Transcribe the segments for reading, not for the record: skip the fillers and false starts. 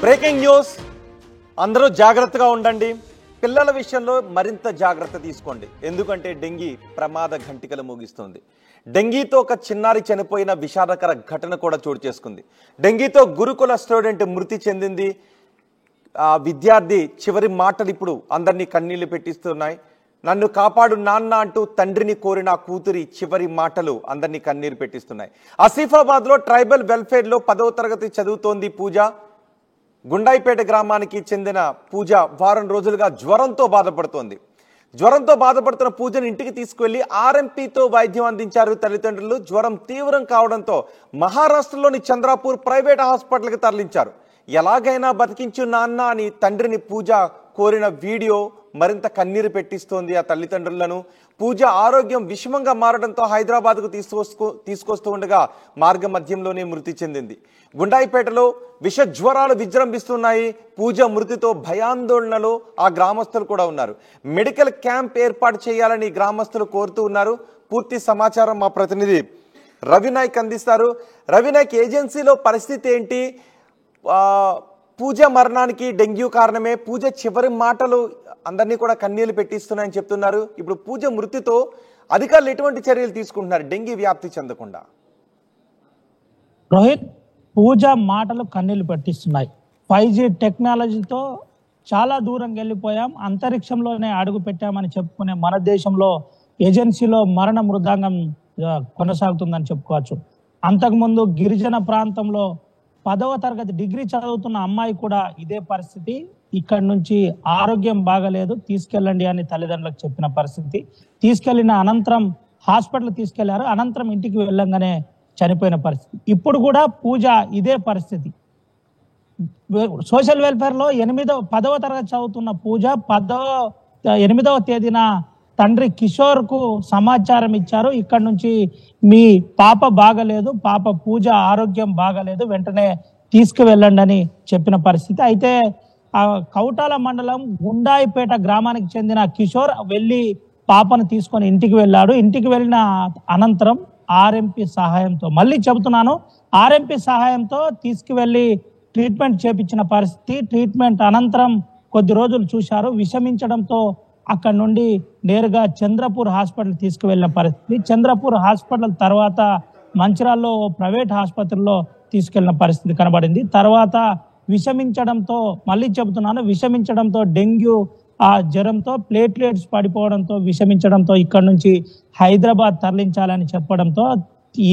Breaking news. అందరూ జాగ్రత్తగా ఉండండి. పిల్లల విషయంలో మరింత జాగ్రత్త తీసుకోండి. ఎందుకంటే డెంగీ ప్రమాద ఘంటికలు మోగిస్తుంది. డెంగీతో ఒక చిన్నారి చనిపోయిన విషాదకర ఘటన కూడా చోటు చేసుకుంది. డెంగీతో గురుకుల స్టూడెంట్ మృతి చెందింది. ఆ విద్యార్థి చివరి మాటలు ఇప్పుడు అందరినీ కన్నీళ్లు పెట్టిస్తున్నాయి. నన్ను కాపాడు నాన్న అంటూ తండ్రిని కోరిన కూతురి చివరి మాటలు అందరినీ కన్నీరు పెట్టిస్తున్నాయి. ఆసిఫాబాద్లో ట్రైబల్ వెల్ఫేర్లో 10వ తరగతి చదువుతోంది పూజ. గుండాయిపేట గ్రామానికి చెందిన పూజ వారం రోజులుగా జ్వరంతో బాధపడుతోంది. జ్వరంతో బాధపడుతున్న పూజను ఇంటికి తీసుకువెళ్లి ఆర్ఎంపీతో వైద్యం అందించారు తల్లిదండ్రులు. జ్వరం తీవ్రం కావడంతో మహారాష్ట్రలోని చంద్రాపూర్ ప్రైవేట్ హాస్పిటల్కి తరలించారు. ఎలాగైనా బతికించు నాన్న అని తండ్రిని పూజ కోరిన వీడియో మరింత కన్నీరు పెట్టిస్తోంది ఆ తల్లిదండ్రులను. పూజ ఆరోగ్యం విషమంగా మారడంతో హైదరాబాద్కు తీసుకొస్తూ ఉండగా మార్గ మధ్యంలోనే మృతి చెందింది. గుండాయిపేటలో విష జ్వరాలు విజృంభిస్తున్నాయి. పూజ మృతితో భయాందోళనలో ఆ గ్రామస్తులు కూడా ఉన్నారు. మెడికల్ క్యాంప్ ఏర్పాటు చేయాలని గ్రామస్తులు కోరుతూ ఉన్నారు. పూర్తి సమాచారం మా ప్రతినిధి రవినాయక్ అందిస్తారు. రవినాయక్, ఏజెన్సీలో పరిస్థితి ఏంటి? పూజ మరణానికి డెంగ్యూ కారణమే. పూజ చివరి మాటలు అందరినీ కూడా కన్నీళ్లు పెట్టిస్తున్నాయని చెప్తున్నారు. ఇప్పుడు పూజ మృతితో అధికారులు ఎటువంటి చర్యలు తీసుకుంటున్నారు డెంగీ వ్యాప్తి చెందకుండా? రోహిత్, పూజ మాటలు కన్నీళ్లు పెట్టిస్తున్నాయి. 5G టెక్నాలజీతో చాలా దూరం వెళ్ళిపోయాం, అంతరిక్షంలోనే అడుగు పెట్టామని చెప్పుకునే మన దేశంలో ఏజెన్సీలో మరణ మృదంగం కొనసాగుతుందని చెప్పుకోవచ్చు. అంతకుముందు గిరిజన ప్రాంతంలో 10వ తరగతి డిగ్రీ చదువుతున్న అమ్మాయి కూడా ఇదే పరిస్థితి. ఇక్కడి నుంచి ఆరోగ్యం బాగలేదు, తీసుకెళ్ళండి అని తల్లిదండ్రులకు చెప్పిన పరిస్థితి. తీసుకెళ్లిన అనంతరం హాస్పిటల్ తీసుకెళ్లారు. అనంతరం ఇంటికి వెళ్ళంగానే చనిపోయిన పరిస్థితి. ఇప్పుడు కూడా పూజ ఇదే పరిస్థితి. సోషల్ వెల్ఫేర్ లో 10వ తరగతి చదువుతున్న పూజ 8వ తేదీన తండ్రి కిషోర్ కు సమాచారం ఇచ్చారు. ఇక్కడ నుంచి మీ పాప బాగలేదు, పాప పూజ ఆరోగ్యం బాగలేదు, వెంటనే తీసుకువెళ్ళండి అని చెప్పిన పరిస్థితి. అయితే ఆ కౌటాల మండలం గుండాయిపేట గ్రామానికి చెందిన కిషోర్ వెళ్ళి పాపను తీసుకొని ఇంటికి వెళ్ళాడు. ఇంటికి వెళ్ళిన అనంతరం ఆర్ఎంపీ సహాయంతో, మళ్ళీ చెబుతున్నాను, ఆర్ఎంపీ సహాయంతో తీసుకువెళ్ళి ట్రీట్మెంట్ చేపించిన పరిస్థితి. ట్రీట్మెంట్ అనంతరం కొద్ది రోజులు చూశారు. విషమించడంతో అక్కడ నుండి నేరుగా చంద్రపూర్ హాస్పిటల్ తీసుకువెళ్ళిన పరిస్థితి. చంద్రపూర్ హాస్పిటల్ తర్వాత మంచిర్యాలలో ప్రైవేట్ ఆసుపత్రిలో తీసుకెళ్లిన పరిస్థితి కనబడింది. తర్వాత విషమించడంతో, మళ్ళీ చెబుతున్నాను, విషమించడంతో డెంగ్యూ ఆ జ్వరంతో ప్లేట్లెట్స్ పడిపోవడంతో విషమించడంతో ఇక్కడ నుంచి హైదరాబాద్ తరలించాలని చెప్పడంతో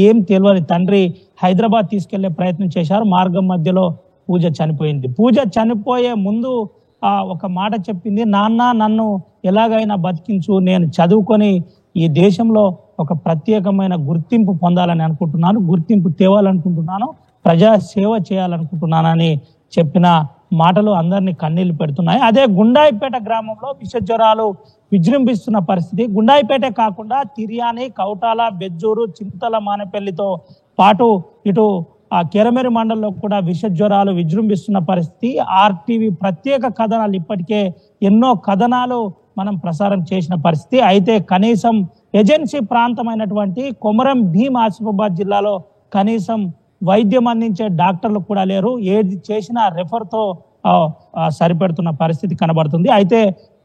ఏం తెలియని తండ్రి హైదరాబాద్ తీసుకెళ్లే ప్రయత్నం చేశారు. మార్గం మధ్యలో పూజ చనిపోయింది. పూజ చనిపోయే ముందు ఒక మాట చెప్పింది, నాన్న నన్ను ఎలాగైనా బతికించు, నేను చదువుకొని ఈ దేశంలో ఒక ప్రత్యేకమైన గుర్తింపు పొందాలని అనుకుంటున్నాను, గుర్తింపు తేవాలనుకుంటున్నాను, ప్రజా సేవ చేయాలనుకుంటున్నానని చెప్పిన మాటలు అందరినీ కన్నీళ్లు పెడుతున్నాయి. అదే గుండాయిపేట గ్రామంలో విష జ్వరాలు విజృంభిస్తున్న పరిస్థితి. గుండాయిపేటే కాకుండా తిర్యాని, కౌటాల, బెజ్జూరు, చింతల, మానేపల్లితో పాటు ఇటు ఆ కెరమెరి మండలంలో కూడా విష జ్వరాలు విజృంభిస్తున్న పరిస్థితి. ఆర్టీవీ ప్రత్యేక కథనాలు ఇప్పటికే ఎన్నో కథనాలు మనం ప్రసారం చేసిన పరిస్థితి. అయితే కనీసం ఏజెన్సీ ప్రాంతమైనటువంటి కొమరం భీం ఆసిఫాబాద్ జిల్లాలో కనీసం వైద్యం అందించే డాక్టర్లు కూడా లేరు. ఏది చేసినా రెఫర్తో సరిపెడుతున్న పరిస్థితి కనబడుతుంది. అయితే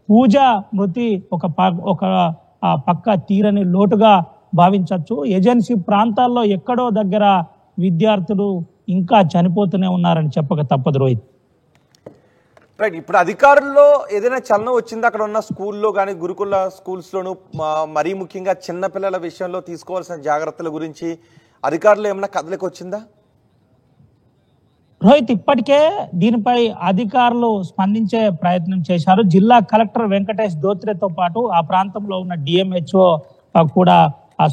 పూజ మృతి ఒక పక్క తీరని లోటుగా భావించవచ్చు. ఏజెన్సీ ప్రాంతాల్లో ఎక్కడో దగ్గర విద్యార్థులు ఇంకా చనిపోతూనే ఉన్నారని చెప్పక తప్పదు రోహిత్. రైట్, ఇప్పుడు అధికారుల్లో ఏదైనా చలనం వచ్చింది అక్కడ ఉన్న స్కూల్లో కానీ గురుకుల స్కూల్స్లోనూ, మరీ ముఖ్యంగా చిన్నపిల్లల విషయంలో తీసుకోవాల్సిన జాగ్రత్తల గురించి అధికారులు ఏమైనా కదలికి వచ్చిందా? రోహిత్, ఇప్పటికే దీనిపై అధికారులు స్పందించే ప్రయత్నం చేశారు. జిల్లా కలెక్టర్ వెంకటేష్ దోత్రేతో పాటు ఆ ప్రాంతంలో ఉన్న డిఎంహెచ్ఓ కూడా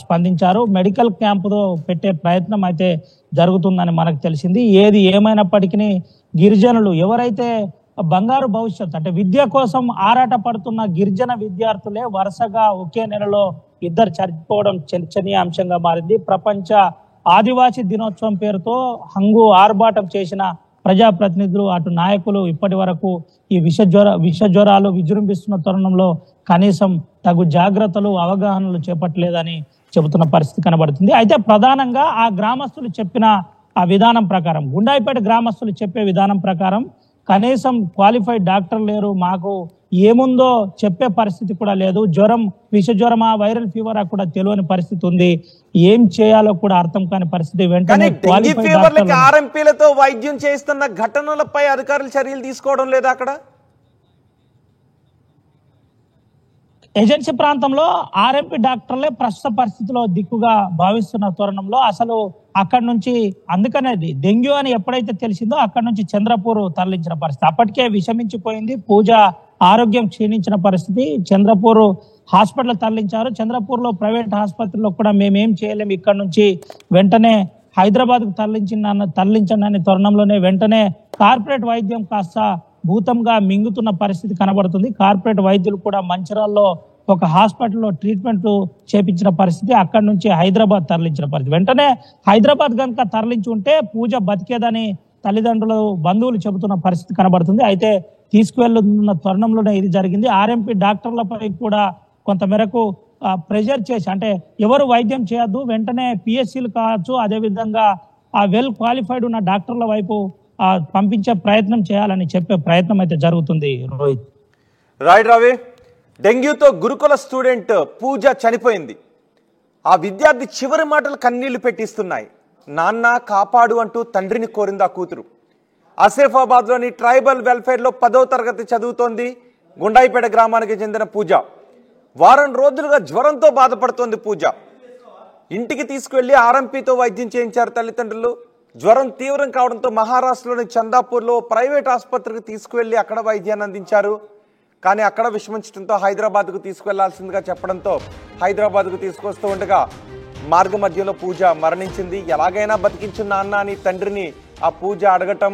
స్పందించారు. మెడికల్ క్యాంపుతో పెట్టే ప్రయత్నం అయితే జరుగుతుందని మనకు తెలిసింది. ఏది ఏమైనప్పటికీ గిరిజనులు ఎవరైతే బంగారు భవిష్యత్తు అంటే విద్య కోసం ఆరాట పడుతున్న గిరిజన విద్యార్థులే వరుసగా ఒకే నెలలో 2 చనిపోవడం చర్చనీయాంశంగా మారింది. ప్రపంచ ఆదివాసీ దినోత్సవం పేరుతో హంగు ఆర్భాటం చేసిన ప్రజాప్రతినిధులు, అటు నాయకులు ఇప్పటి వరకు ఈ విష జ్వరాలు విజృంభిస్తున్న తరుణంలో కనీసం తగు జాగ్రత్తలు, అవగాహనలు చేపట్టలేదని చెబుతున్న పరిస్థితి కనబడుతుంది. అయితే ప్రధానంగా ఆ గ్రామస్తులు చెప్పిన ఆ విధానం ప్రకారం, గుండాయిపేట గ్రామస్తులు చెప్పే విధానం ప్రకారం కనీసం క్వాలిఫైడ్ డాక్టర్ లేరు, మాకు ఏముందో చెప్పే పరిస్థితి కూడా లేదు, జ్వరం విష జ్వరమా వైరల్ ఫీవరా కూడా తెలియని పరిస్థితి ఉంది, ఏం చేయాలో కూడా అర్థం కాని పరిస్థితి. వెంటనే ఆర్ఎంపీలతో వైద్యం చేస్తున్న ఘటనలపై అధికారులు చర్యలు తీసుకోవడం లేదా? అక్కడ ఏజెన్సీ ప్రాంతంలో ఆర్ఎంపీ డాక్టర్లే ప్రస్తుత పరిస్థితిలో దిక్కుగా భావిస్తున్న తరుణంలో అసలు అక్కడి నుంచి, అందుకనే డెంగ్యూ అని ఎప్పుడైతే తెలిసిందో అక్కడి నుంచి చంద్రపూర్ తరలించిన పరిస్థితి. అప్పటికే విషమించిపోయింది, పూజ ఆరోగ్యం క్షీణించిన పరిస్థితి. చంద్రపూర్ హాస్పిటల్ తరలించారు. చంద్రపూర్ లో ప్రైవేట్ ఆసుపత్రిలో కూడా మేమేం చేయలేము, ఇక్కడ నుంచి వెంటనే హైదరాబాద్ కు తరలించండి అనే తరుణంలోనే వెంటనే కార్పొరేట్ వైద్యం కాస్త భూతంగా మింగుతున్న పరిస్థితి కనబడుతుంది. కార్పొరేట్ వైద్యులు కూడా మంచిర్యాలలో ఒక హాస్పిటల్లో ట్రీట్మెంట్ చేపించిన పరిస్థితి, అక్కడి నుంచి హైదరాబాద్ తరలించిన పరిస్థితి. వెంటనే హైదరాబాద్ కనుక తరలించి ఉంటే పూజ బతికేదని తల్లిదండ్రులు బంధువులు చెబుతున్న పరిస్థితి కనబడుతుంది. అయితే తీసుకువెళ్తున్న తరుణంలోనే ఇది జరిగింది. ఆర్ఎంపీ డాక్టర్లపై కూడా కొంతమేరకు ప్రెషర్ చేసి, అంటే ఎవరు వైద్యం చేయొద్దు, వెంటనే పిఎస్సీలు కావచ్చు, అదేవిధంగా ఆ వెల్ క్వాలిఫైడ్ ఉన్న డాక్టర్ల వైపు పంపించే ప్రయత్నం చేయాలని చెప్పే ప్రయత్నం అయితే జరుగుతుంది. రోహిత్, రైట్ రవి, డెంగ్యూతో గురుకుల స్టూడెంట్ పూజ చనిపోయింది. ఆ విద్యార్థి చివరి మాటలు కన్నీళ్లు పెట్టిస్తున్నాయి. నాన్న కాపాడు అంటూ తండ్రిని కోరింది ఆ కూతురు. ఆసిఫాబాద్లోని ట్రైబల్ వెల్ఫేర్లో 10వ తరగతి చదువుతోంది గుండాయిపేట గ్రామానికి చెందిన పూజ. వారం రోజులుగా జ్వరంతో బాధపడుతోంది పూజ. ఇంటికి తీసుకువెళ్లి ఆర్ఎంపీతో వైద్యం చేయించారు తల్లిదండ్రులు. జ్వరం తీవ్రం కావడంతో మహారాష్ట్రలోని చందాపూర్లో ప్రైవేట్ ఆసుపత్రికి తీసుకువెళ్లి అక్కడ వైద్యాన్ని అందించారు. కానీ అక్కడ విషమించడంతో హైదరాబాద్కు తీసుకువెళ్లాల్సిందిగా చెప్పడంతో హైదరాబాద్కు తీసుకొస్తూ ఉండగా మార్గ మధ్యలో పూజ మరణించింది. ఎలాగైనా బతికించు నాన్న అని తండ్రిని ఆ పూజ అడగటం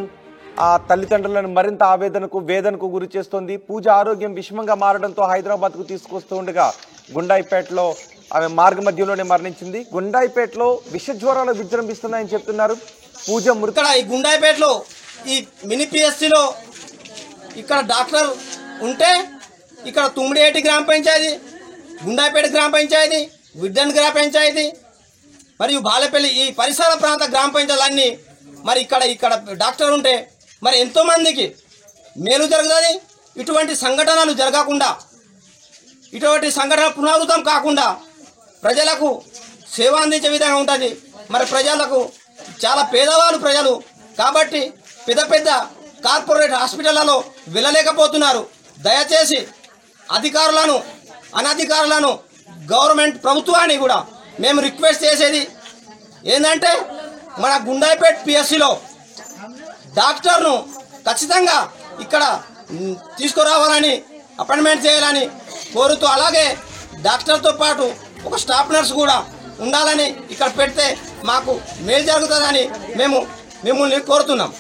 ఆ తల్లిదండ్రులను మరింత ఆవేదనకు వేదనకు గురి చేస్తోంది. పూజ ఆరోగ్యం విషమంగా మారడంతో హైదరాబాద్కు తీసుకొస్తూ ఉండగా గుండాయిపేటలో ఆమె మార్గ మధ్యలోనే మరణించింది. గుండాయిపేటలో విష జ్వరాలు విజృంభిస్తున్నాయని చెప్తున్నారు. పూజ ఇక్కడ ఈ గుండాయిపేటలో ఈ మినీ పిఎస్సిలో ఇక్కడ డాక్టర్ ఉంటే ఇక్కడ తుమ్మిడియేటి గ్రామ పంచాయతీ, గుండాయిపేట గ్రామ పంచాయతీ, విడ్డన్ గ్రామ పంచాయతీ మరియు బాలపల్లి ఈ పరిసర ప్రాంత గ్రామ పంచాయతీలన్నీ మరి ఇక్కడ డాక్టర్ ఉంటే మరి ఎంతోమందికి మేలు జరుగుతుంది. ఇటువంటి సంఘటనలు జరగకుండా, ఇటువంటి సంఘటన పునరావృతం కాకుండా ప్రజలకు సేవ అందించే విధంగా ఉంటుంది. మరి ప్రజలకు చాలా పేదవాళ్ళు ప్రజలు కాబట్టి పెద్ద పెద్ద కార్పొరేట్ హాస్పిటళ్లలో వెళ్ళలేకపోతున్నారు. దయచేసి అధికారులను అనధికారులను గవర్నమెంట్ ప్రభుత్వాన్ని కూడా మేము రిక్వెస్ట్ చేసేది ఏంటంటే మన గుండాయిపేట పిఎస్సిలో డాక్టర్ను ఖచ్చితంగా ఇక్కడ తీసుకురావాలని అపాయింట్మెంట్ చేయాలని కోరుతూ, అలాగే డాక్టర్తో పాటు ఒక స్టాఫ్ నర్స్ కూడా ఉండాలని ఇక్కడ పెడితే మాకు మేలు జరుగుతుందని మేము మిమ్మల్ని కోరుతున్నాం.